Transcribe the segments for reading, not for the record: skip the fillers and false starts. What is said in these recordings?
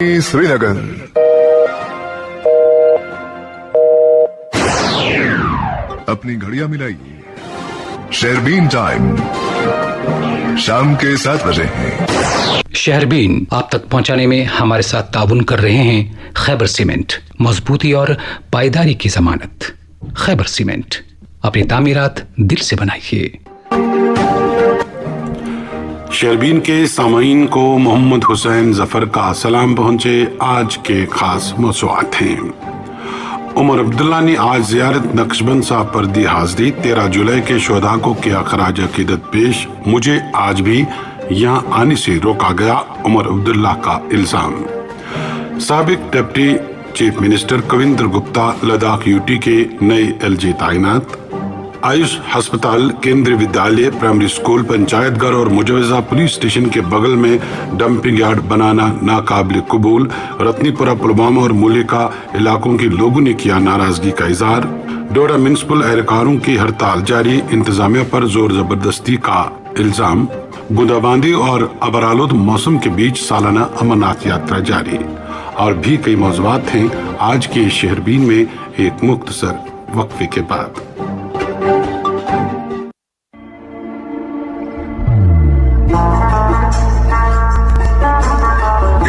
श्रीनगर। अपनी घड़ियां मिलाइए, शेरबीन टाइम शाम के 7 बजे है। शेरबीन आप तक पहुंचाने में हमारे साथ ताउन कर रहे हैं खैबर सीमेंट, मजबूती और पायदारी की जमानत। खैबर सीमेंट, अपनी तामीरात दिल से बनाइए। शेरबीन के सामाईन को मोहम्मद हुसैन जफर का सलाम पहुंचे। आज के खास मौसूआत हैं। उमर अब्दुल्ला ने आज ज़ियारत नक्शबंद साहब पर दी हाजिरी। 13 जुलाई के शुहदा को किया खराज अकीदत पेश। मुझे आज भी यहाँ आने से रोका गया, उमर अब्दुल्ला का इल्जाम। साबिक deputy chief minister Kavinder Gupta Ladakh UT के नए एलजी तैनात। आयुष अस्पताल, केंद्रीय विद्यालय, प्राइमरी स्कूल, पंचायत घर और मुजवजा पुलिस स्टेशन के बगल में डंपिंग यार्ड बनाना नाकाबिल कबूल। रत्नीपुरा, पुलवामा और मुलिका इलाकों के लोगों ने किया नाराजगी का इजहार। डोडा म्युनिसिपल एहलकारों की हड़ताल जारी, इंतजामिया पर जोर जबरदस्ती का इल्जाम। बूंदाबांदी और अबरालुद मौसम के बीच सालाना अमरनाथ यात्रा जारी। और भी कई मौज़ूआत हैं आज के शेरबीन में, एक मुख्तसर वक्फे के बाद।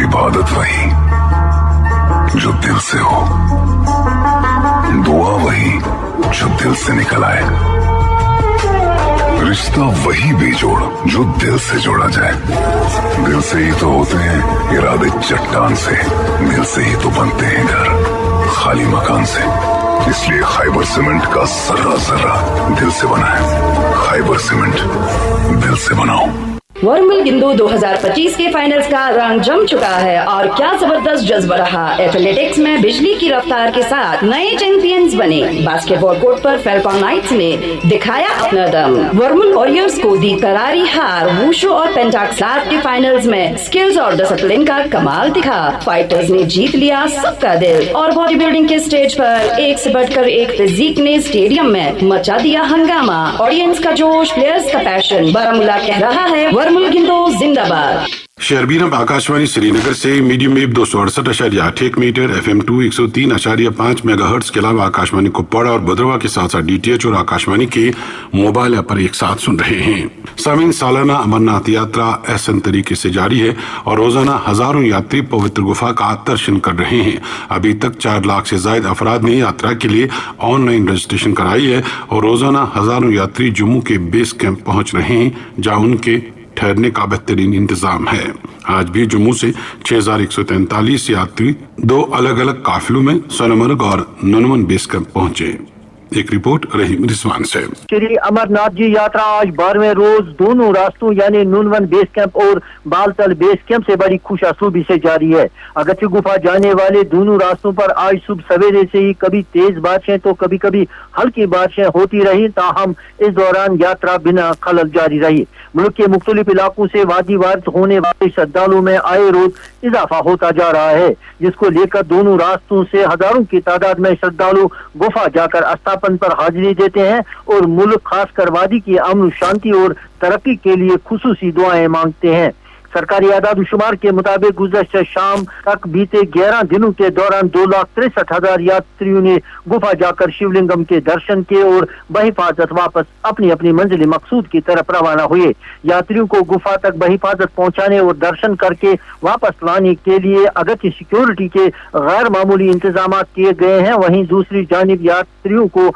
इबादत वही जो दिल से हो, दुआ वही जो दिल से निकल आए, रिश्ता वही बेजोड़ जो दिल से जोड़ा जाए। दिल से ही तो होते हैं इरादे चट्टान से, दिल से ही तो बनते हैं घर खाली मकान से। इसलिए खैबर सीमेंट का सर्रा सर्रा दिल से बना है। खैबर सीमेंट, दिल से बनाओ। वर्मुलगिंदू 2025 के फाइनल्स का रंग जम चुका है और क्या जबरदस्त जज्बा रहा। एथलेटिक्स में बिजली की रफ्तार के साथ नए चैंपियंस बने। बास्केटबॉल कोर्ट पर फैल्कॉन नाइट्स ने दिखाया अपना दम। वर्मुल वॉरियर्स को दी करारी हार। वुशु और पेंटाक्साट के फाइनल्स में स्किल्स और डिसिप्लिन का कमाल दिखा। फाइटर्स ने जीत लिया सबका दिल और बॉडी बिल्डिंग के स्टेज पर एक से बढ़कर एक फिजीक ने स्टेडियम में मचा दिया हंगामा। ऑडियंस का जोश, प्लेयर्स का पैशन। बारामूला कह रहा है वर्मुलगिंदू जिंदाबाद। शेरबीन अब आकाशवाणी श्रीनगर से medium wave 268.8 metre, FM2 103.5 megahertz के अलावा आकाशवाणी कुपवाड़ा और भद्रवा के साथ साथ DTH और आकाशवाणी के मोबाइल ऐप पर एक साथ सुन रहे हैं। सामीन, सालाना अमरनाथ यात्रा एहसन तरीके से जारी है और रोजाना हजारों यात्री पवित्र गुफा का दर्शन कर रहे हैं। अभी तक 4 लाख से ज्यादा अफराद ने यात्रा के लिए ऑनलाइन रजिस्ट्रेशन कराई है और रोजाना हजारों यात्री जम्मू के बेस कैंप पहुंच रहे हैं, जहाँ उनके ठहरने का बेहतरीन इंतजाम है। आज भी जम्मू से 6143 यात्री 2 अलग अलग काफिलों में सोनमर्ग और नुनवन बेस कैंप पहुंचे। एक रिपोर्ट रहीम रिजवान से। श्री अमरनाथ जी यात्रा आज 12वें रोज दोनों रास्तों यानी नुनवन बेस कैंप और बालतल बेस कैंप से बड़ी खुश असलूबी से जारी है। अगरचे गुफा जाने वाले दोनों रास्तों पर आज सुबह सवेरे से ही कभी तेज बारिशें तो कभी कभी हल्की बारिशें होती रही, ताहम इस दौरान यात्रा बिना खलल जारी रही। मुल्क के मुख्तलिफ इलाकों से वादी वारिस होने वाले श्रद्धालुओं में आए रोज इजाफा होता जा रहा है, जिसको लेकर दोनों रास्तों से हजारों की तादाद में श्रद्धालु गुफा जाकर अस्थापन पर हाजिरी देते हैं और मुल्क खासकर वादी की अमन शांति और तरक्की के लिए खुसूसी दुआएं मांगते हैं। सरकारी आदाद शुमार के मुताबिक गुज़श्ता शाम तक बीते 11 दिनों के दौरान 2,63,000 यात्रियों ने गुफा जाकर शिवलिंगम के दर्शन किए और बहिफाजत वापस अपनी अपनी मंजिल मकसूद की तरफ रवाना हुए। यात्रियों को गुफा तक बहिफाजत पहुंचाने और दर्शन करके वापस लाने के लिए अगरचे सिक्योरिटी के गैर मामूली इंतजाम किए गए हैं, वहीं दूसरी जानिब यात्रियों को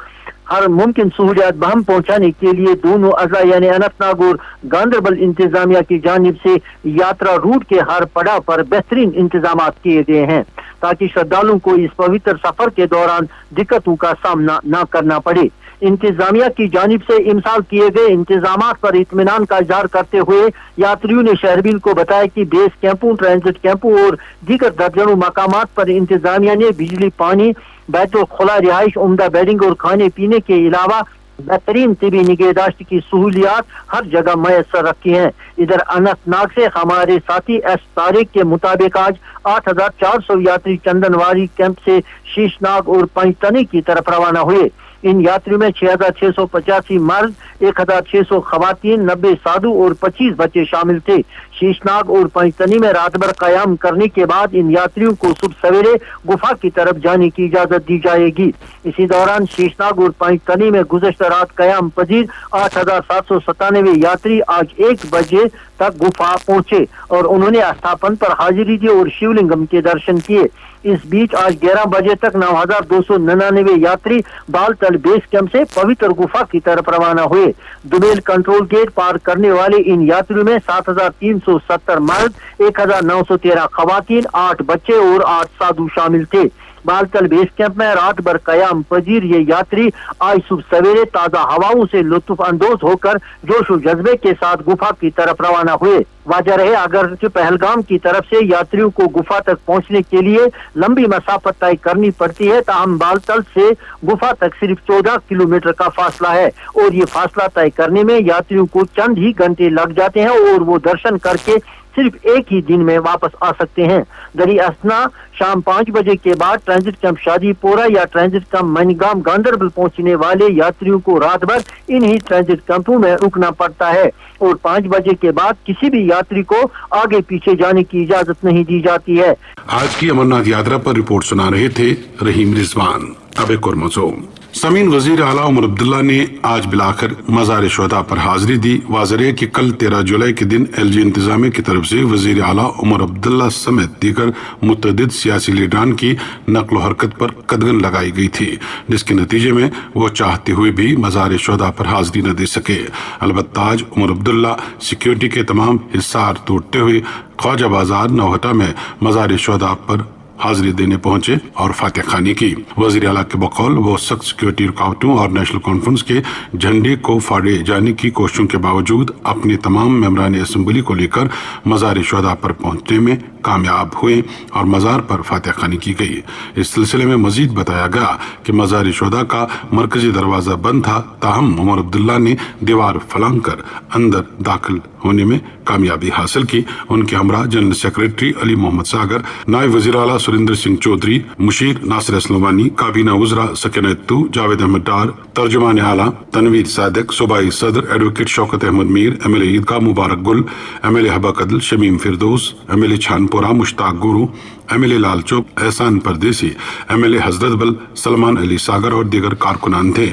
हर मुमकिन सहूलियात बहम पहुंचाने के लिए दोनों अजला यानी अनंतनाग और गांधरबल इंतजामिया की जानिब से यात्रा रूट के हर पड़ाव पर बेहतरीन इंतजाम किए गए हैं, ताकि श्रद्धालुओं को इस पवित्र सफर के दौरान दिक्कतों का सामना न करना पड़े। इंतजामिया की जानिब से इमसाल किए गए इंतजाम पर इत्मीनान का इजहार करते हुए यात्रियों ने शेरबीन को बताया कि बेस कैंपों, ट्रांजिट कैंपों और दीगर दर्जनों मकामात पर इंतजामिया ने बिजली, पानी, बैतुल खुला रिहाइश, उम्दा बेडिंग और खाने पीने के अलावा बेहतरीन तिबी निगहदाश्त की सहूलियात हर जगह मैसर रखी हैं। इधर अनंतनाग से हमारे साथी एस तारिक के मुताबिक आज 8,400 यात्री चंदनवारी कैंप से शीशनाग और पंचतनी की तरफ रवाना हुए। इन यात्रियों में 6,685 मर्द, 1,600 खवातीन, 90 साधु और 25 बच्चे शामिल थे। शीशनाग और पंचतनी में रात भर कयाम करने के बाद इन यात्रियों को सुबह सवेरे गुफा की तरफ जाने की इजाजत दी जाएगी। इसी दौरान शीशनाग और पंचतनी में गुज़श्ता रात कयाम पजीर 8,797 यात्री आज 1 बजे तक गुफा पहुंचे और उन्होंने स्थापन पर हाजिरी दी और शिवलिंगम के दर्शन किए। इस बीच आज 11 बजे तक 9,299 यात्री बालतल बेस कैंप से पवित्र गुफा की तरफ रवाना हुए। दुबेल कंट्रोल गेट पार करने वाले इन यात्रियों में 7,370 मर्द, 1,913 खवातीन, 8 बच्चे और 8 साधु शामिल थे। बालतल बेस कैंप में रात भर कयाम पजीर ये यात्री आज सुबह सवेरे ताजा हवाओं से लुत्फ अंदोज होकर जोश व जज्बे के साथ गुफा की तरफ रवाना हुए। वाजह रहे अगर पहलगाम की तरफ से यात्रियों को गुफा तक पहुंचने के लिए लंबी मसाफत तय करनी पड़ती है, ताहम बालतल से गुफा तक सिर्फ 14 किलोमीटर का फासला है और ये फासला तय करने में यात्रियों को चंद ही घंटे लग जाते हैं और वो दर्शन करके सिर्फ एक ही दिन में वापस आ सकते हैं। दरी असना शाम 5 बजे के बाद ट्रांजिट कैंप शादीपोरा या ट्रांजिट कैंप मनीगाम गांधरबल पहुंचने वाले यात्रियों को रात भर इन्हीं ट्रांजिट कैंपों में रुकना पड़ता है और 5 बजे के बाद किसी भी यात्री को आगे पीछे जाने की इजाजत नहीं दी जाती है। आज की अमरनाथ यात्रा पर रिपोर्ट सुना रहे थे रहीम रिजवान। अब एक और मौजू। समीन वजीर आला उमर अब्दुल्ला ने आज बिलाकर मज़ार शुहदा पर हाजिरी दी। वाज़ेह है कि कल 13 जुलाई के दिन LG इंतजामिया की तरफ से वजीर आला उमर अब्दुल्ला समेत दीगर मुतअद्दिद सियासी लीडरान की नक्ल हरकत पर कदगन लगाई गई थी, जिसके नतीजे में वो चाहते हुए भी मज़ार शुहदा पर हाजिरी न दे सके। अलबत्ता आज उमर अब्दुल्ला सिक्योरिटी के तमाम हिस्सार तोड़ते हुए ख्वाजा बाजार नौहटा में मज़ार शुहदा पर हाजिरी देने पहुंचे और फातिह खानी की। वजीर आला के बकौल वो सख्त सिक्योरिटी रुकावटों और नेशनल कॉन्फ्रेंस के झंडे को फाड़े जाने की कोशिशों के बावजूद अपने तमाम मेंबरान असेंबली को लेकर मज़ार शुहदा पर पहुंचने में कामयाब हुए और मज़ार पर फातिह खानी की गई। इस सिलसिले में मजीद बताया गया कि मज़ार शुहदा का मरकजी दरवाजा बंद था, ताहम उमर अब्दुल्ला ने दीवार फलांग कर अंदर दाखिल होने में कामयाबी हासिल की। उनके हमरा जनरल सेक्रेटरी अली मोहम्मद सागर, नायब वजीर आला सुरेंद्र सिंह चौधरी, मुशीर नासिर असलमानी, काबीना उजरा सकीनतू, जावेद अहमद डार, तर्जुमान आला तनवीर सादिक, सूबाई सदर एडवोकेट शौकत अहमद मीर, MLA ईदगाह मुबारक गुल, MLA हबा कदल, शमीम फिरदौस, MLA छानपुरा मुश्ताक गुरु, MLA लाल चौक, एहसान परदेसी, MLA हजरत बल, सलमान अली सागर और दीगर कारकुनान थे।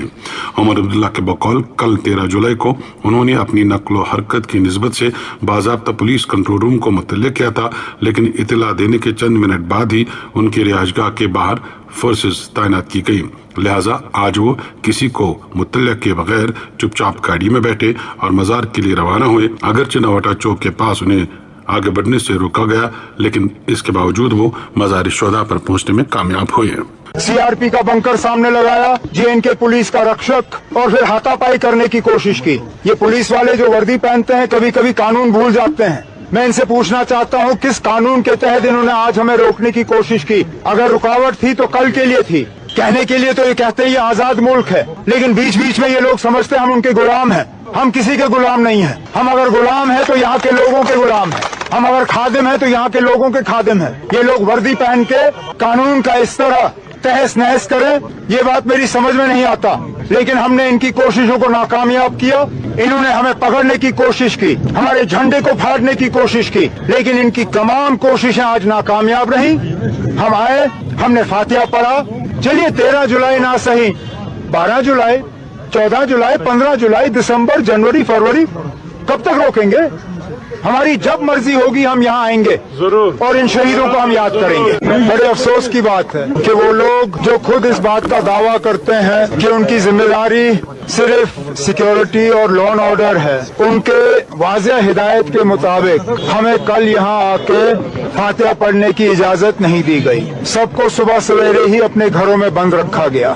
उमर अब्दुल्ला के बकौल कल 13 जुलाई को उन्होंने अपनी नक्लो हरकत की निस्बत से बाज़ाब्ता पुलिस कंट्रोल रूम को मुतल्ले किया था, लेकिन इतला देने के चंद मिनट बाद ही उनकी रिहाइशगाह के बाहर फोर्सेस तैनात की गई। लिहाजा आज वो किसी को मुतल्ला के बगैर चुपचाप गाड़ी में बैठे और मज़ार के लिए रवाना हुए। अगरचे नवाटा चौक के पास उन्हें आगे बढ़ने से रोका गया, लेकिन इसके बावजूद वो मज़ार शुहदा पर पहुंचने में कामयाब हुए। CRP का बंकर सामने लगाया, JNK पुलिस का रक्षक और फिर हाथापाई करने की कोशिश की। ये पुलिस वाले जो वर्दी पहनते हैं कभी कभी कानून भूल जाते हैं। मैं इनसे पूछना चाहता हूँ किस कानून के तहत इन्होंने आज हमें रोकने की कोशिश की? अगर रुकावट थी तो कल के लिए थी। कहने के लिए तो ये कहते हैं ये आजाद मुल्क है, लेकिन बीच बीच में ये लोग समझते हैं हम उनके गुलाम हैं। हम किसी के गुलाम नहीं हैं। हम अगर गुलाम हैं तो यहाँ के लोगों के गुलाम हैं। हम अगर खादिम हैं तो यहाँ के लोगों के खादिम हैं। ये लोग वर्दी पहन के कानून का इस तरह तहस नहस करें, ये बात मेरी समझ में नहीं आता, लेकिन हमने इनकी कोशिशों को नाकामयाब किया। इन्होंने हमें पकड़ने की कोशिश की, हमारे झंडे को फाड़ने की कोशिश की, लेकिन इनकी तमाम कोशिशें आज नाकामयाब रही। हम आए, हमने फातिहा पढ़ा। चलिए 13 जुलाई ना सही, 12 जुलाई, 14 जुलाई, 15 जुलाई, दिसंबर, जनवरी, फरवरी, कब तक रोकेंगे? हमारी जब मर्जी होगी हम यहाँ आएंगे जरूर, और इन शहीदों को हम याद करेंगे। बड़े अफसोस की बात है कि वो लोग जो खुद इस बात का दावा करते हैं कि उनकी जिम्मेदारी सिर्फ सिक्योरिटी और लॉ एंड ऑर्डर है, उनके वाज़ेह हिदायत के मुताबिक हमें कल यहाँ आके फातिहा पढ़ने की इजाजत नहीं दी गई। सबको सुबह सवेरे ही अपने घरों में बंद रखा गया।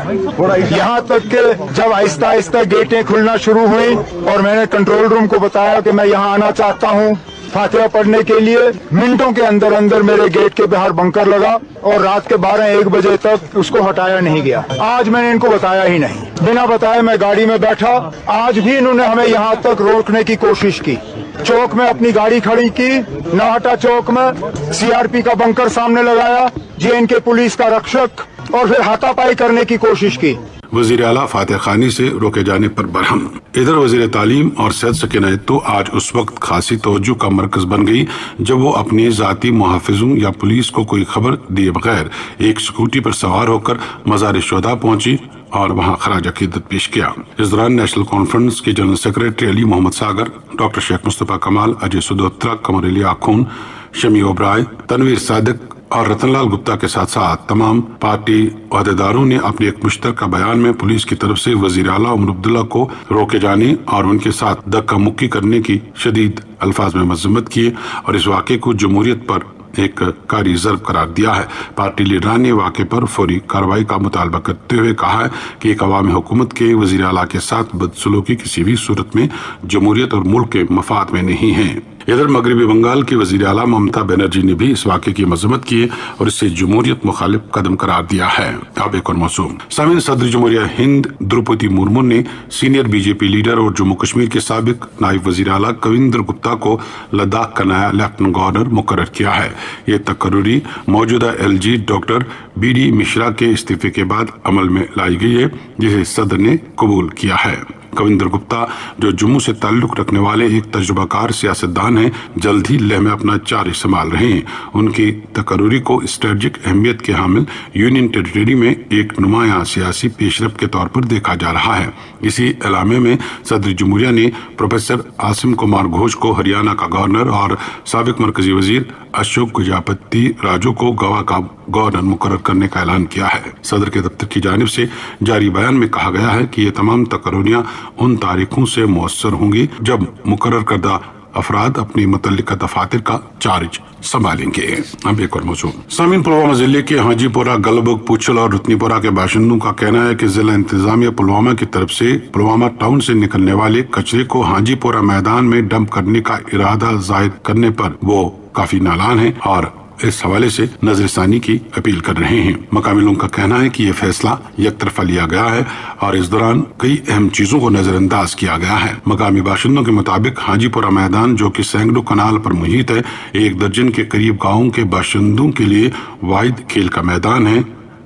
यहाँ तक कि जब आहिस्ता आहिस्ता गेटें खुलना शुरू हुई और मैंने कंट्रोल रूम को बताया कि मैं यहाँ आना चाहता हूँ फातिहा पढ़ने के लिए, मिनटों के अंदर अंदर मेरे गेट के बाहर बंकर लगा और रात के 12-1 बजे तक उसको हटाया नहीं गया। आज मैंने इनको बताया ही नहीं, बिना बताए मैं गाड़ी में बैठा। आज भी इन्होंने हमें यहाँ तक रोकने की कोशिश की। चौक में अपनी गाड़ी खड़ी की, नौहटा चौक में CRP का बंकर सामने लगाया, JNK पुलिस का रक्षक और फिर हाथापाई करने की कोशिश की। वजीर आला फातिह खानी से रोके जाने पर बरहम। इधर वजीर तालीम और सेहत सकीना तो आज उस वक्त खासी तवज्जो का मरकज बन गई जब वो अपने जाती मुहाफिजों या पुलिस को कोई खबर दिए बगैर एक स्कूटी पर सवार होकर मज़ार शुहदा पहुंची और वहां खराज अकीदत पेश किया। इस दौरान नेशनल कॉन्फ्रेंस के general secretary Ali Mohammad Sagar, doctor Sheikh Mustafa कमाल, अजय सुदोत्रा, कमर अली आखून, शमी ओबराय, तनवीर सादिक और रतनलाल गुप्ता के साथ साथ तमाम पार्टी अहदेदारों ने अपने एक मुश्तरका बयान में पुलिस की तरफ से वजीर आला उमर अब्दुल्ला को रोके जाने और उनके साथ धक्का मुक्की करने की शदीद अल्फाज में मजम्मत किए और इस वाक़े को जमहूरियत पर एक कारी ज़र्ब करार दिया है। पार्टी लीडरान ने वाक़े पर फौरी कार्रवाई का मुतालबा करते हुए कहा है कि एक अवामी हुकूमत के वज़ीर आला के साथ बदसलूकी किसी भी सूरत में जमहूरियत और मुल्क के मफाद में नहीं है। इधर मगरबी बंगाल की वज़ीर आला ममता बनर्जी ने भी इस वाक़े की मजम्मत की और इसे जमहूरियत मुखालिफ कदम करार दिया है। अब एक और मौसूम सामीन, सदर जमहूरिया हिंद द्रौपदी मुर्मू ने सीनियर बीजेपी लीडर और जम्मू कश्मीर के साबिक नायब वज़ीर आला कविंदर गुप्ता को लद्दाख का नया लेफ्टिनेंट गवर्नर मुकर्रर किया है। ये तकर्री मौजूदा LG डॉक्टर BD मिश्रा के इस्तीफे के बाद अमल में लाई गई है, जिसे सदर ने कबूल किया है। कविंदर गुप्ता जो जम्मू से ताल्लुक रखने वाले एक तजुर्बाकार सियासतदान हैं, जल्द ही लेह में अपना चार्ज संभाल रहे हैं। उनकी तकर्री को स्ट्रेटजिक अहमियत के हामिल यूनियन टेरिटरी में एक नुमाया सियासी पेशरफ के तौर पर देखा जा रहा है। इसी इलामे में सदर जमहूरिया ने प्रोफेसर आसिम कुमार घोष को हरियाणा का गवर्नर और साबिक मरकजी वजीर अशोक गजापति राजू को गोवा का गवर्नर मुकर्रर करने का ऐलान किया है। सदर के दफ्तर की जानिब से जारी बयान में कहा गया है कि ये तमाम तकर्रियां उन तारीखों से मुअस्सर होंगी जब मुकर्रर करदा अफराद अपनी मुतल्लिका दफातर का चार्ज संभालेंगे। अब एक और मौजूद सामीन, पुलवामा जिले के हाजीपुरा, गलबुग, पुछल और रुतनीपुरा के बाशिंदों का कहना है कि जिला इंतजामिया पुलवामा की तरफ से पुलवामा टाउन से निकलने वाले कचरे को हाजीपुरा मैदान में डंप करने का इरादा जाहिर करने पर वो काफी नालान है और इस हवाले से नजरसानी की अपील कर रहे हैं। मकामी लोगों का कहना है कि यह फैसला एक तरफा लिया गया है और इस दौरान कई अहम चीजों को नजरअंदाज किया गया है। मकामी बाशिंदों के मुताबिक हाजीपुरा मैदान, जो कि सैंकड़ों कनाल पर मुहित है, 1 दर्जन के करीब गाँव के बाशिंदों के लिए वाहिद खेल का मैदान है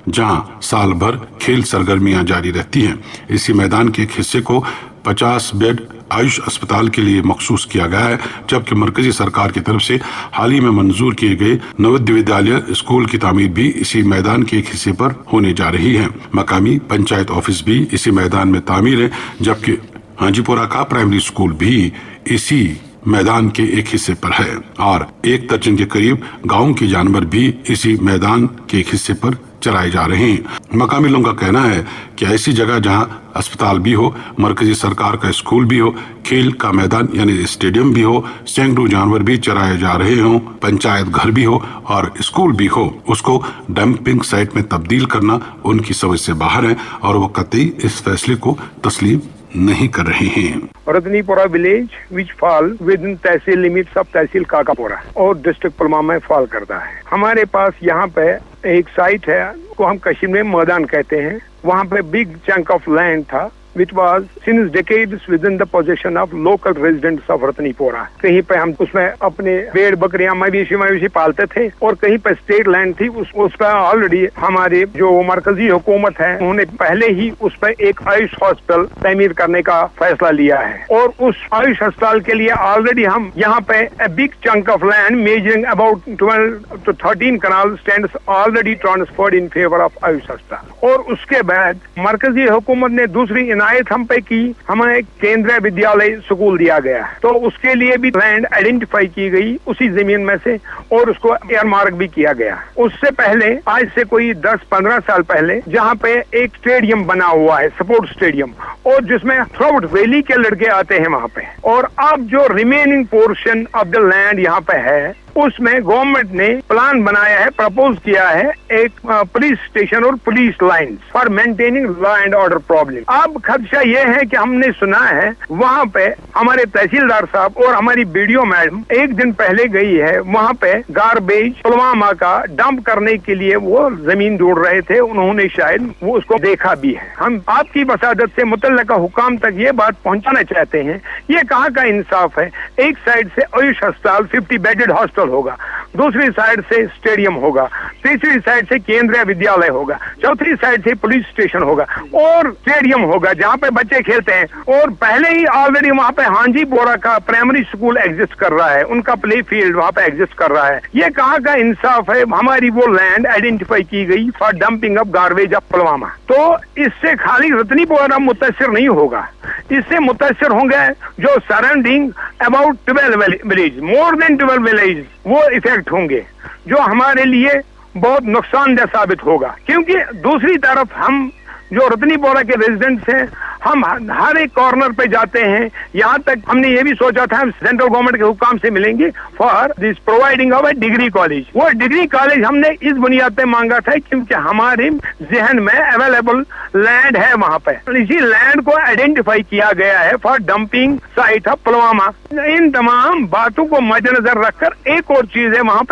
जहां साल भर खेल सरगर्मियां जारी रहती हैं। इसी मैदान के एक हिस्से को 50 बेड आयुष अस्पताल के लिए मखसूस किया गया है, जबकि मरकजी सरकार की तरफ से हाल ही में मंजूर किए गए नवोदय विद्यालय स्कूल की तामीर भी इसी मैदान के एक हिस्से पर होने जा रही है। मकामी पंचायत ऑफिस भी इसी मैदान में तामीर है, जबकि हाजीपुरा का प्राइमरी स्कूल भी इसी मैदान के एक हिस्से पर है और 1 दर्जन के करीब गाँव के जानवर भी इसी मैदान के एक हिस्से पर चलाए जा रहे हैं। मकामी लोगों का कहना है कि ऐसी जगह जहां अस्पताल भी हो, मरकजी सरकार का स्कूल भी हो, खेल का मैदान यानी स्टेडियम भी हो, सैकड़ों जानवर भी चराए जा रहे हों, पंचायत घर भी हो और स्कूल भी हो, उसको डंपिंग साइट में तब्दील करना उनकी समझ से बाहर है और वो कतई इस फैसले को तस्लीम नहीं कर रहे हैं। Ratnipura village which fall within tehsil limits of tehsil Kakapura और डिस्ट्रिक्ट पुलवामा में फॉल करता है। हमारे पास यहाँ पे एक साइट है, को हम कश्मीर में मैदान कहते हैं। वहाँ पे बिग चंक ऑफ लैंड था which was since decades within the possession of local residents of रतनीपुरा। कहीं पे हम उसमें अपने भेड़ बकरियां मवेशी पालते थे और कहीं पे स्टेट लैंड थी, उस पर ऑलरेडी हमारे जो मरकजी हुकूमत है उन्होंने पहले ही उस पर एक आयुष हॉस्पिटल तमीर करने का फैसला लिया है और उस आयुष अस्पताल के लिए ऑलरेडी हम यहाँ पे big chunk of land measuring about 12 to 13 canal stands already transferred in favor of Ayush अस्पताल। और उसके बाद मरकजी हुकूमत ने दूसरी इनायत हम पे की, हमें केंद्रीय विद्यालय स्कूल दिया गया, तो उसके लिए भी लैंड आइडेंटिफाई की गई उसी जमीन में से और उसको एयरमार्क भी किया गया। उससे पहले आज से कोई 10-15 साल पहले जहाँ पे एक स्टेडियम बना हुआ है, स्पोर्ट्स स्टेडियम, और जिसमें थ्राउट वैली के लड़के आते हैं वहाँ पे, और अब जो remaining portion of the land यहाँ पे है उसमें गवर्नमेंट ने प्लान बनाया है, प्रपोज किया है एक पुलिस स्टेशन और police line for maintaining law and order problem. अब खदशा ये है कि हमने सुना है वहाँ पे हमारे तहसीलदार साहब और हमारी बीडीओ मैडम एक दिन पहले गई है, वहाँ पे गार्बेज पुलवामा का डंप करने के लिए वो जमीन ढूंढ रहे थे, उन्होंने शायद वो उसको देखा भी है। हम आपकी वसादत से मुतल्लिका हुकाम तक ये बात पहुँचाना चाहते हैं, ये कहाँ का इंसाफ है। एक साइड से आयुष अस्पताल 50 बेडेड हॉस्पिटल हॉस्टल होगा, दूसरी साइड से स्टेडियम होगा, तीसरी साइड से केंद्रीय विद्यालय होगा, चौथी साइड से पुलिस स्टेशन होगा और स्टेडियम होगा जहाँ पे बच्चे खेलते हैं। और पहले ही ऑलरेडी वहाँ पे हांजी बोरा का प्राइमरी स्कूल एग्जिस्ट कर रहा है, उनका प्ले फील्ड वहाँ पे एग्जिस्ट कर रहा है। ये कहाँ का इंसाफ है? हमारी वो लैंड आइडेंटिफाई की गई for dumping of garbage of Pulwama. तो इससे खाली रतनीपोरा मुतासिर नहीं होगा, इससे मुतासिर होंगे जो surrounding about 12 village, more than 12 village, वो इफेक्ट होंगे जो हमारे लिए बहुत नुकसानदेह साबित होगा। क्योंकि दूसरी तरफ हम जो रतनीपोरा के रेजिडेंट्स हैं, हम हर एक कॉर्नर पे जाते हैं, यहाँ तक हमने ये भी सोचा था हम सेंट्रल गवर्नमेंट के हुकाम से मिलेंगे for this providing of A degree college. वो डिग्री कॉलेज हमने इस बुनियाद पे मांगा था क्योंकि हमारे जहन में अवेलेबल लैंड है वहाँ पे, इसी लैंड को आइडेंटिफाई किया गया है for dumping site of Pulwama. इन तमाम बातों को मद्देनजर रखकर एक और चीज है वहाँ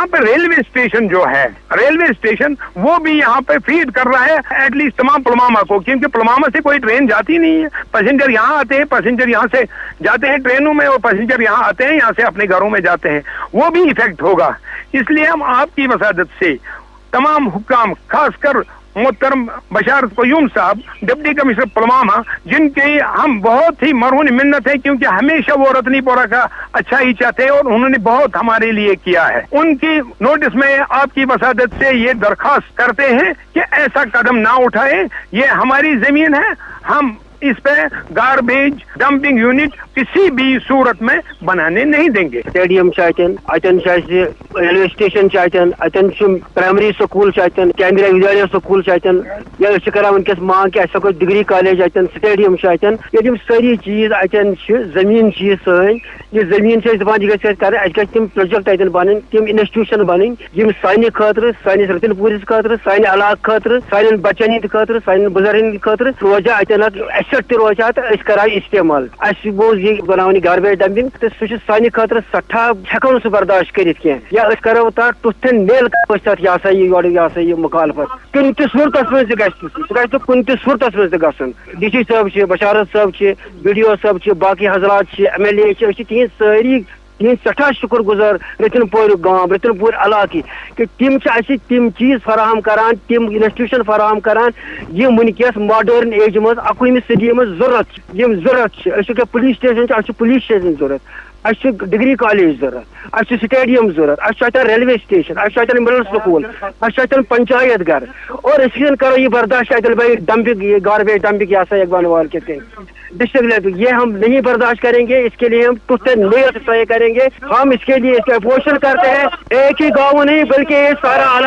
पे रेलवे स्टेशन जो है, रेलवे स्टेशन वो भी यहाँ पे फीड कर रहा है एटलीस्ट तमाम पुलवामा को, क्योंकि पुलवामा से कोई ट्रेन जाती नहीं है। पैसेंजर यहाँ आते हैं, पैसेंजर यहाँ से जाते हैं ट्रेनों में और पैसेंजर यहाँ आते हैं, यहाँ से अपने घरों में जाते हैं, वो भी इफेक्ट होगा। इसलिए हम आपकी वसादत से तमाम हुक्काम, खासकर मोहतरम बशारत क़य्यूम साहब डिप्टी कमिश्नर पुलवामा, जिनके हम बहुत ही मरहून मिन्नत है क्योंकि हमेशा वो रतनीपोरा का अच्छा ही चाहते हैं और उन्होंने बहुत हमारे लिए किया है। उनकी नोटिस में आपकी वसादत से ये दरखास्त करते हैं कि ऐसा कदम ना उठाए, ये हमारी जमीन है, हम इस पे गार्बेज डंपिंग यूनिट किसी भी सूरत में बनाने नहीं देंगे। Stadium railway station primary school केंद्रीय विद्यालय स्कूल या करा वनकस मांग कि अस डिग्री कॉलेज स्टेडियम ये सारी चीज जमीन चीज सन, ये जमीन से दपान तम प्रोजेक्ट बन, तम इंस्टीट्यूशन बन सान खतर, सान रतनपुर खतर, सान इलाक खतर, सान बच्चन हिंद खतर, सान बुजुर्गन खतर रोजा एसेट रोजा तो करा इस्तेमाल। बोझ ये बनाने गार्बेज डंपिंग तो सह सान खतर सठा हेको सह बर्दाश्त कर या करो तथ तुथन नेल ये मुखालफत कुन त सूरत मज तो कुन त सूरत मज गसन। डी साहब बशारत साहब BDO साहब बाकी हजरात MLA तिहद सारी तिहद सठा शुक्र गुजार रतनपुर गांव रतनपुर इलाके कि तिम चीज फराहम करान, तिम इंस्टीट्यूशन फराहम करान यम वनकस मॉडर्न एज मज 21वीं सदी मज जरूरत पुलिस स्टेशन जरूरत, डिग्री कॉलेज जरूरत, स्टेडियम जरूरत, railway station, middle school, panchayat घर और करो ये बर्दाश्त डंपिंग गार्बेज डंपिंग वाल के डिस्ट्रिक्ट लेवल ये हम नहीं बर्दाश्त करेंगे। इसके लिए हम तय करेंगे, हम इसके लिए इसका पोषण करते हैं। एक ही गाँव नहीं बल्कि ये सारा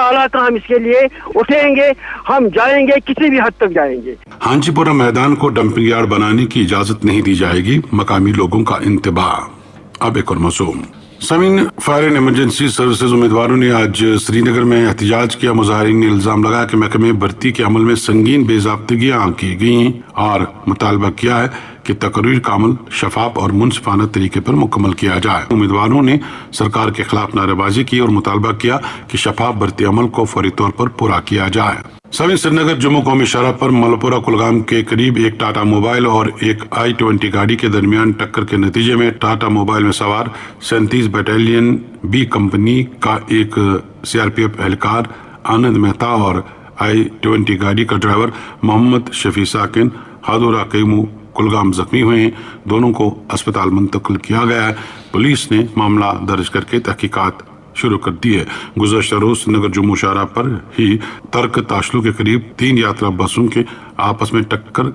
इलाका हम इसके लिए उठेंगे, हम जाएंगे, किसी भी हद तक जाएंगे। हांजीपुरा मैदान को डंपिंग यार्ड बनाने की इजाजत नहीं दी जाएगी, मकामी लोगों का इंतबाह। अब एक और मौसूम। समीन फायर एंड इमरजेंसी सर्विसेज उम्मीदवारों ने आज श्रीनगर में एहतजाज किया। मुजाहिरीन ने इल्जाम लगाया कि महकमे भर्ती के अमल में संगीन बेज़ाब्तिगियां की गई और मुतालबा किया है कि तकरीर का अमल शफाफ और मुनसिफाना तरीके पर मुकम्मल किया जाए। उम्मीदवारों ने सरकार के खिलाफ नारेबाजी की और मुतालबा किया कि शफाफ भर्ती अमल को फौरी तौर पर पूरा किया जाए। सभी श्रीनगर जम्मू कौमी शहर पर मलपुरा कुलगाम के करीब एक टाटा मोबाइल और एक I-20 गाड़ी के दरमियान टक्कर के नतीजे में टाटा मोबाइल में सवार 37 बटालियन B कंपनी का एक CRPF एहलकार आनंद मेहता और I-20 गाड़ी का ड्राइवर मोहम्मद शफी साकिन हादुरा कैमू कुलगाम जख्मी हुए हैं। दोनों को अस्पताल मुंतकिल किया गया है। पुलिस ने मामला दर्ज करके तहकीकात शुरू कर दी है। गुज़श्ता रोज श्रीनगर जम्मू शाहरा पर ही तर्क ताशलू के करीब 3 यात्रा बसों के आपस में टक्कर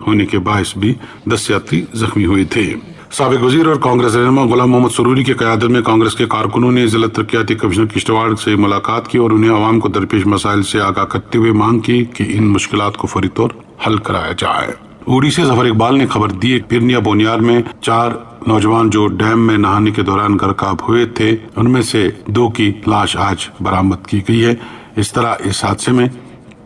होने के बायस भी 10 यात्री जख्मी हुए थे। साबिक वजीर और कांग्रेस रहनुमा गुलाम मोहम्मद सुरूरी की क़यादत में कांग्रेस के कारकुनों ने जिला तरक्याती कमिश्नर किश्तवाड़ से मुलाकात की और उन्हें आवाम को दरपेश मसाइल से आगाह करते हुए मांग की कि इन मुश्किलात को फौरी तौर हल कराया जाए। उड़ी से जफर इकबाल ने खबर दी, पिरनिया बोनियार में 4 नौजवान जो डैम में नहाने के दौरान गरकाब हुए थे, उनमें से 2 की लाश आज बरामद की गई है। इस तरह इस हादसे में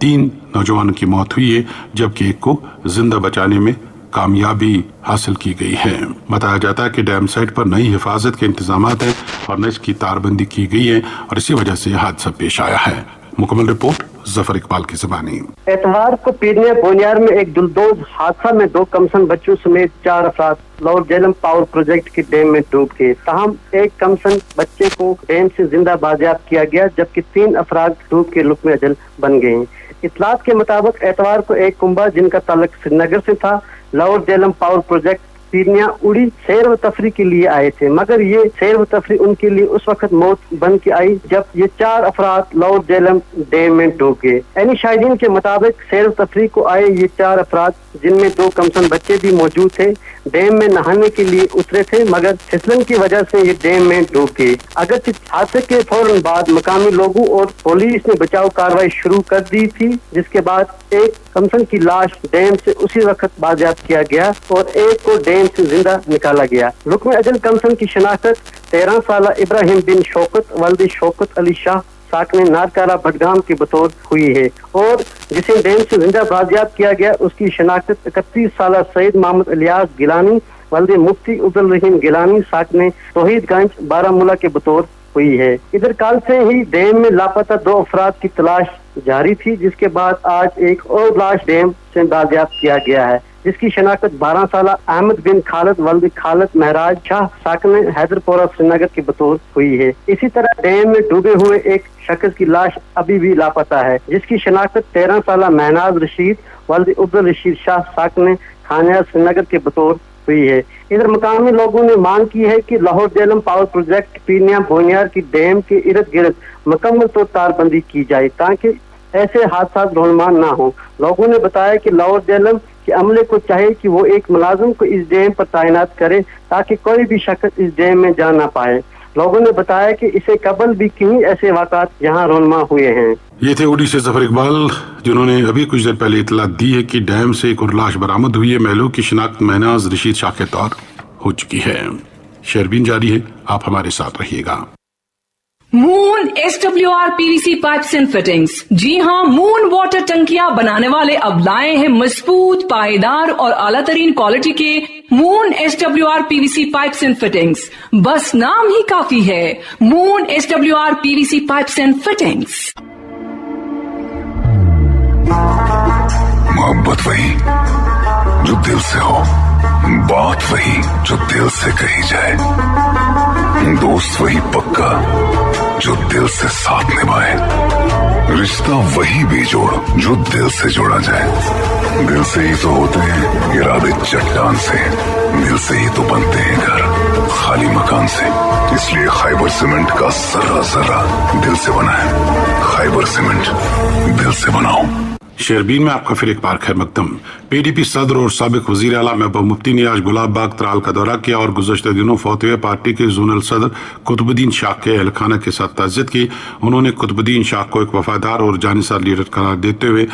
3 नौजवानों की मौत हुई है, जबकि एक को जिंदा बचाने में कामयाबी हासिल की गई है। बताया जाता है कि डैम साइट पर नई हिफाजत के इंतजाम हैं और न इसकी तारबंदी की गई है और इसी वजह से हादसा पेश आया है। मुकम्मल रिपोर्ट जफर इकबाल की ज़बानी। एतवार को पीरनिया बोनियार में एक दिलदोज हादसा में 2 कमसन बच्चों समेत 4 अफराद लाहौर जेलम पावर प्रोजेक्ट की डैम में डूब गए। ताहम एक कमसन बच्चे को डैम से जिंदा बाजियाब किया गया, जबकि 3 अफराद डूब के लुक्मे अजल बन गए। इतलात के मुताबिक एतवार को एक कुंभा जिनका ताल्लुक श्रीनगर से था, लाहौर जेलम पावर प्रोजेक्ट पीरनिया उड़ी सैर व तफरी के लिए आए थे, मगर ये सैर व तफरी उनके लिए उस वक्त मौत बन के आई जब ये 4 अफराद लाहौर जेलम डैम में डूब गए। यानी शाहिदीन के मुताबिक सैर व तफरी को आए ये 4 अफराद, जिनमें 2 कमसन बच्चे भी मौजूद थे, डैम में नहाने के लिए उतरे थे, मगर फिसलन की वजह से ये डैम में डूब गए। अगरचे हादसे के फौरन बाद मकामी लोगों और पुलिस ने बचाव कार्रवाई शुरू कर दी थी, जिसके बाद एक कमसन की लाश डैम से उसी वक्त बाजियाब किया गया और एक को डैम से जिंदा निकाला गया। रुकन अजल कमसन की शनाख्त 13 साल इब्राहिम बिन शौकत वल्द शौकत अली शाह साकने नारकारा भटगाम के बतौर हुई है, और जिसे डैम से जिंदा बाजियाब किया गया उसकी शनाख्त 31 साल सईद मोहम्मद इलियास गिलानी वल्द मुफ्ती अब्दुल रहीम गिलानी साकने तौहीदगंज बारामूला के बतौर हुई है। इधर कल से ही डैम में लापता 2 अफराद की तलाश जारी थी, जिसके बाद आज एक और लाश डैम से बाजियाब किया गया है, जिसकी शनाख्त 12 साल अहमद बिन खालिद वल्द खालिद महराज शाह साकने हैदरपोरा श्रीनगर के बतौर हुई है। इसी तरह डैम में डूबे हुए एक शख्स की लाश अभी भी लापता है, जिसकी शनाख्त 13 साल महनाज रशीद वल्द अब्दुल रशीद शाह साकने खानिया श्रीनगर के बतौर हुई है। इधर मकामी लोगों ने मांग की है कि लाहौर जेलम पावर प्रोजेक्ट पीरनिया बोनियार की डैम के इर्द गिर्द मुकम्मल तौर तारबंदी की जाए, ताकि ऐसे हादसा रोनमान ना हो। लोगों ने बताया कि लाहौर जेलम के अमले को चाहिए कि वो एक मुलाजिम को इस डैम पर तैनात करे, ताकि कोई भी शख्स इस डैम में जा ना पाए। लोगों ने बताया कि इसे कबल भी कई ऐसे वाक़ात यहाँ रोनमा हुए हैं। ये थे ओडी से जफर इकबाल, जिन्होंने अभी कुछ देर पहले इतला दी है कि डैम से एक और लाश बरामद हुई है। महलू की शिनाख्त महनाज रशीद शाह के तौर हो चुकी है। शेरबीन जारी है, आप हमारे साथ रहिएगा। Moon SWR PVC pipes and fittings. जी हाँ, मून वाटर टंकियां बनाने वाले अब लाए हैं मजबूत, पायदार और आला तरीन क्वालिटी के moon SWR PVC pipes and fittings. बस नाम ही काफी है, moon SWR PVC pipes and fittings. मोहब्बत वही जो दिल से हो, बात वही जो दिल से कही जाए, दोस्त वही पक्का जो दिल से साथ निभाए, रिश्ता वही बेजोड़ जो दिल से जोड़ा जाए। दिल से ही तो होते हैं इरादे चट्टान से, दिल से ही तो बनते हैं घर खाली मकान से। इसलिए खैबर सीमेंट का जर्रा जर्रा दिल से बना है। खैबर सीमेंट, दिल से बनाओ। शेरबीन में आपका फिर एक बार खैर मकदम। PDP सदर और साबिक वजीर आला महबूब मुफ्ती ने आज गुलाब बाग त्राल का दौरा किया और गुज़श्ता दिनों फौत हुए पार्टी के जोनल सदर कुतुबुद्दीन शाह के अहलखाना के साथ ताज़ियत की। उन्होंने कुतुबुद्दीन शाह को एक वफादार और जानिसार लीडर करार देते हुए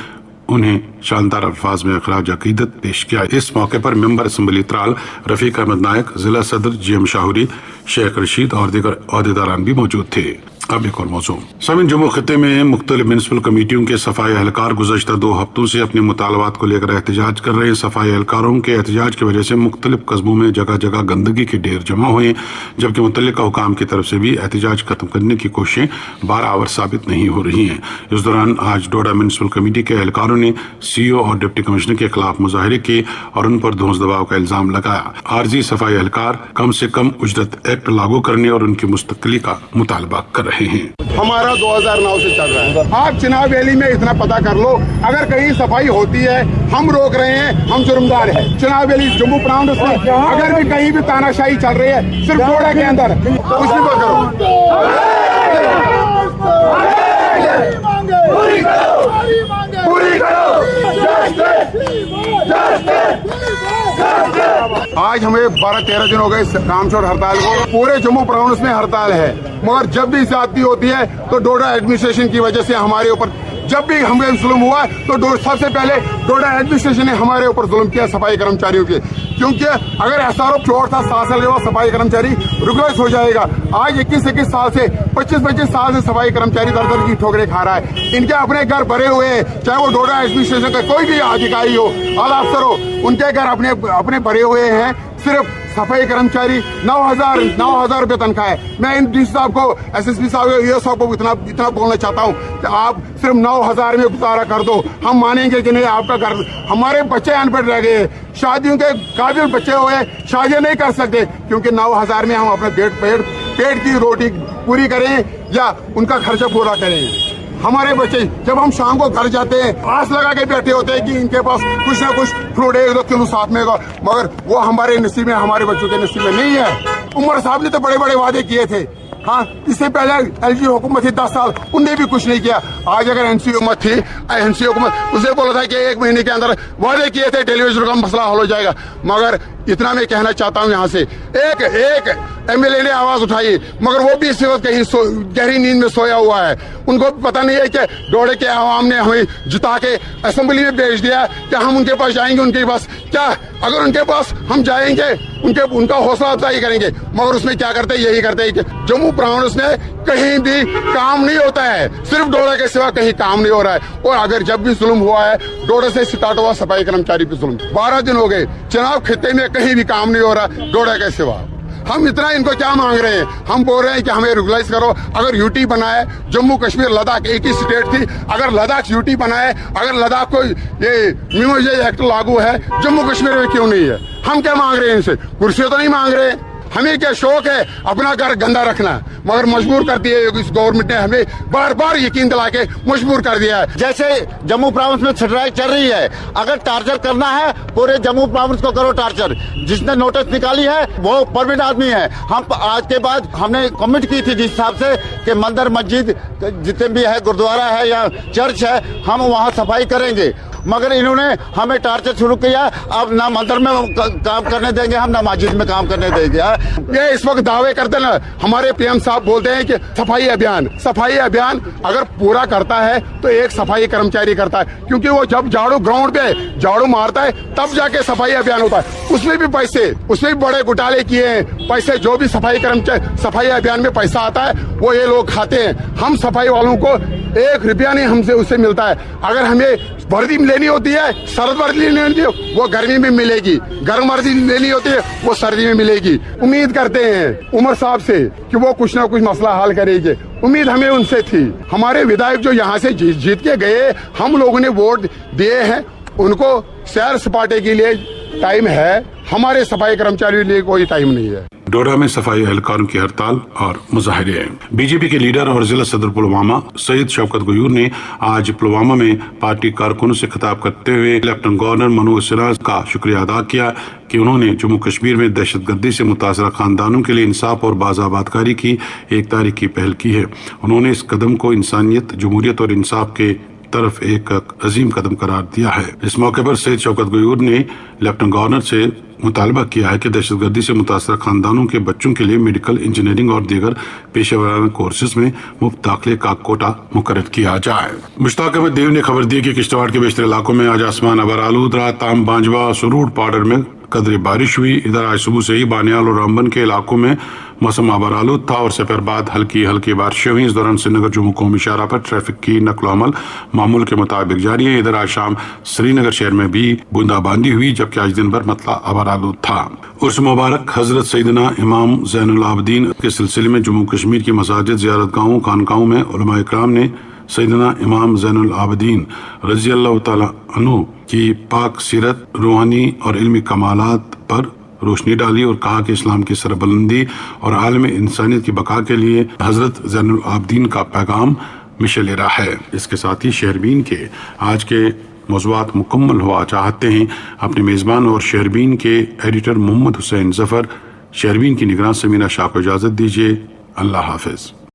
उन्हें शानदार अल्फाज में खराज अकीदत पेश किया। इस मौके पर मेंबर असम्बली त्राल रफीक अहमद नायक, जिला सदर GM शाहूरी, शेख रशीद और दीगर अहदेदारान भी मौजूद थे। अब एक और मौजू। समीन जम्मू खत्े में मुख्तलिफ म्यूनिसिपल कमेटियों के सफाई एहलकार गुज़श्ता 2 हफ्तों से अपने मुतालबात को लेकर एहतजाज कर रहे हैं। सफाई एहलकारों के एहतजाज की वजह से मुख्तलिफ कस्बों में जगह जगह गंदगी के ढेर जमा हुए, जबकि मुतल्लिका हुकाम की तरफ से भी एहतजाज खत्म करने की कोशिशें बारआवर साबित नहीं हो रही हैं। इस दौरान आज डोडा म्यूनिसिपल कमेटी के एहलकारों ने CEO और डिप्टी कमिश्नर के खिलाफ मुजाहरे किए और उन पर धौंस दबाव का इल्जाम लगाया। आरजी सफाई एहलकार कम से कम उजरत एक्ट लागू करने और उनकी मुस्तकिली का मुतालबा कर रहे हैं। हमारा 2009 से चल रहा है। आप चिनाब वैली में इतना पता कर लो, अगर कहीं सफाई होती है हम रोक रहे हैं, हम जुर्मदार है। चिनाब वैली जम्मू प्रांत में अगर भी कहीं भी तानाशाही चल रही है, सिर्फ डोडा के अंदर, उसी को करो। आज हमें 12-13 दिन हो गए कामचोर हड़ताल को। पूरे जम्मू प्रांत में हड़ताल है, मगर जब भी ज्यादती होती है तो डोडा एडमिनिस्ट्रेशन की वजह से हमारे ऊपर, जब भी हमें जुल्म हुआ तो सबसे पहले डोडा एडमिनिस्ट्रेशन ने हमारे ऊपर जुल्म किया सफाई कर्मचारियों के। क्योंकि अगर SRO चोर था 7 साल के बाद सफाई कर्मचारी रिग्रेस हो जाएगा। आज 21 साल से 25 साल से सफाई कर्मचारी दर दर की ठोकरें खा रहा है। इनके अपने घर भरे हुए हैं, चाहे वो डोडा एडमिनिस्ट्रेशन का कोई भी अधिकारी हो, आला अफसर हो, उनके घर अपने भरे हुए हैं। सिर्फ सफाई कर्मचारी 9,000 रुपये तनख्वाह है। मैं इन डी साहब को, SSP साहब, ये साहब को इतना बोलना चाहता हूँ कि आप सिर्फ 9,000 में गुजारा कर दो, हम मानेंगे कि नहीं आपका घर। हमारे बच्चे अनपढ़ रह गए, शादियों के काबिल बच्चे हुए, शादियां नहीं कर सकते क्योंकि 9,000 में हम अपने पेट की रोटी पूरी करें या उनका खर्चा पूरा करें। हमारे बच्चे जब हम शाम को घर जाते हैं आस लगा के बैठे होते हैं कि इनके पास कुछ ना कुछ फ्रूट 1-2 किलो साथ में होगा, मगर वो हमारे नसीब में, हमारे बच्चों के नसीब में नहीं है। उमर साहब ने तो बड़े बड़े वादे किए थे, हाँ, इससे पहले LG हुकूमत थी 10 साल, उनने भी कुछ नहीं किया। आज अगर NC हुकूमत थी, NC हुकूमत उसे बोला था कि 1 महीने के अंदर वादे किए थे टेलीविजन का मसला हल हो जाएगा, मगर इतना मैं कहना चाहता हूँ यहाँ से, एक MLA ने आवाज उठाई मगर वो भी इस वक्त कहीं गहरी नींद में सोया हुआ है। उनको पता नहीं है कि डोडे के आवाम ने हमें जिता के असेंबली में भेज दिया कि हम उनके पास जाएंगे, उनके पास क्या, अगर उनके पास हम जाएंगे उनका हौसला अफजाई करेंगे, मगर उसमें क्या करते हैं, यही करते हैं कि जम्मू प्रांत में कहीं भी काम नहीं होता है, सिर्फ डोडा के सिवा कहीं काम नहीं हो रहा है। और अगर जब भी जुल्म हुआ है डोडा से स्टार्ट हुआ सफाई कर्मचारी पे जुल्म, 12 दिन हो गए, चुनाव खित्ते में कहीं भी काम नहीं हो रहा डोडा के सिवा। हम इतना इनको क्या मांग रहे हैं, हम बोल रहे हैं कि हमें रेगुलाइज करो। अगर यूटी बनाए, जम्मू कश्मीर लद्दाख एक ही स्टेट थी, अगर लद्दाख यूटी बनाए, अगर लद्दाख को ये म्यूजिक एक्ट लागू है, जम्मू कश्मीर में क्यों नहीं है? हम क्या मांग रहे हैं इनसे? कुर्सियां तो नहीं मांग रहे हैं, हमें क्या शौक है अपना घर गंदा रखना, मगर मजबूर कर दिया इस गवर्नमेंट ने, हमें बार बार यकीन दिला के मजबूर कर दिया है। जैसे जम्मू प्राविंस में स्ट्राइक चल रही है, अगर टार्चर करना है पूरे जम्मू प्राविंस को करो टार्चर। जिसने नोटिस निकाली है वो परमिट आदमी है। हम आज के बाद हमने कमिट की थी जिस हिसाब से कि मंदिर मस्जिद जितने भी है, गुरुद्वारा है या चर्च है, हम वहाँ सफाई करेंगे, मगर इन्होंने हमें टार्चर शुरू किया। अब ना मंदिर में काम करने देंगे हम, ना मस्जिद में काम करने देंगे। ये इस वक्त दावे करते ना, हमारे PM साहब बोलते हैं कि सफाई अभियान अगर पूरा करता है तो एक सफाई कर्मचारी करता है, क्योंकि वो जब झाड़ू ग्राउंड पे झाड़ू मारता है तब जाके सफाई अभियान होता है। उसमें भी उसमें भी बड़े घोटाले किए हैं। पैसे जो भी सफाई अभियान में पैसा आता है वो ये लोग खाते हैं। हम सफाई वालों को 1 रुपया नहीं हमसे उससे मिलता है। अगर हमें वर्दी लेनी होती है, सरद वर्दी लेनी होती है, वो गर्मी में मिलेगी, गर्म वर्दी लेनी होती है वो सर्दी में मिलेगी। उम्मीद करते हैं उमर साहब से कि वो कुछ ना कुछ मसला हल करेंगे, उम्मीद हमें उनसे थी। हमारे विधायक जो यहाँ से जीत के गए, हम लोगों ने वोट दिए हैं, उनको सैर सपाटे के लिए टाइम है, हमारे सफाई कर्मचारियों के लिए कोई टाइम नहीं है। डोडा में सफाई एहलकारों की हड़ताल और मुजाहरे। बीजेपी के लीडर और जिला सदर पुलवामा सैयद शौकत गयूर ने आज पुलवामा में पार्टी कारकुनों से खिताब करते हुए लेफ्टिनेंट गवर्नर मनोज सिन्हा का शुक्रिया अदा किया कि उन्होंने जम्मू कश्मीर में दहशतगर्दी से मुतासरा खानदानों के लिए इंसाफ और बाज़ाबातकारी की एक तारीखी पहल की है। उन्होंने इस कदम को इंसानियत, जमहूरियत और इंसाफ के तरफ एक अजीम कदम करार दिया है। इस मौके पर सैयद शौकत गयूर ने लेफ्टिनेंट गवर्नर से मुतालबा किया है कि दहशतगर्दी से मुतासरा खानदानों के बच्चों के लिए मेडिकल, इंजीनियरिंग और दीगर पेशेवराना कोर्सेज में मुफ्त दाखिले का कोटा मुकर्रर किया जाए। मुश्ताक अहमद देव ने खबर दी कि किश्तवाड़ के बेशतर इलाकों में आज आसमान अबर आलूद रहा। ताम, बांजवा, सुरूर, पाडर में कदरे बारिश हुई। इधर आज सुबह से ही बानियाल और रामबन के इलाकों में मौसम आबर आलूद था और सपहर बाद हल्की बारिशें हुई। इस दौरान श्रीनगर जम्मू कौमी शाहराह पर ट्रैफिक की नकलो अमल मामूल के मुताबिक जारी है। इधर आज शाम श्रीनगर शहर में भी बूंदाबांदी हुई, जबकि आज दिन भर मतला आबर आलूद था। उर्स मुबारक हजरत सैयदना इमाम ज़ैनुल आबिदीन के सिलसिले में जम्मू कश्मीर की मसाजिद, ज़ियारतगाहों, खानकाहों में उलमा इकराम ने सैयदना इमाम ज़ैनुल आबिदीन रज़ी अल्लाह तआला अन्हु की पाक सीरत, रूहानी और इल्मी कमालात पर रोशनी डाली और कहा कि इस्लाम की सरबुलंदी और आलम इंसानियत की बका के लिए हजरत ज़ैनुल आबिदीन का पैगाम मिशल रहा है। इसके साथ ही शहरबीन के आज के मौज़ूआत मुकम्मल हुआ चाहते हैं। अपने मेज़बान और शहरबीन के एडिटर मोहम्मद हुसैन ज़फ़र, शहरबीन की निगरान समीना शाह को इजाज़त दीजिए। अल्लाह हाफ़िज़।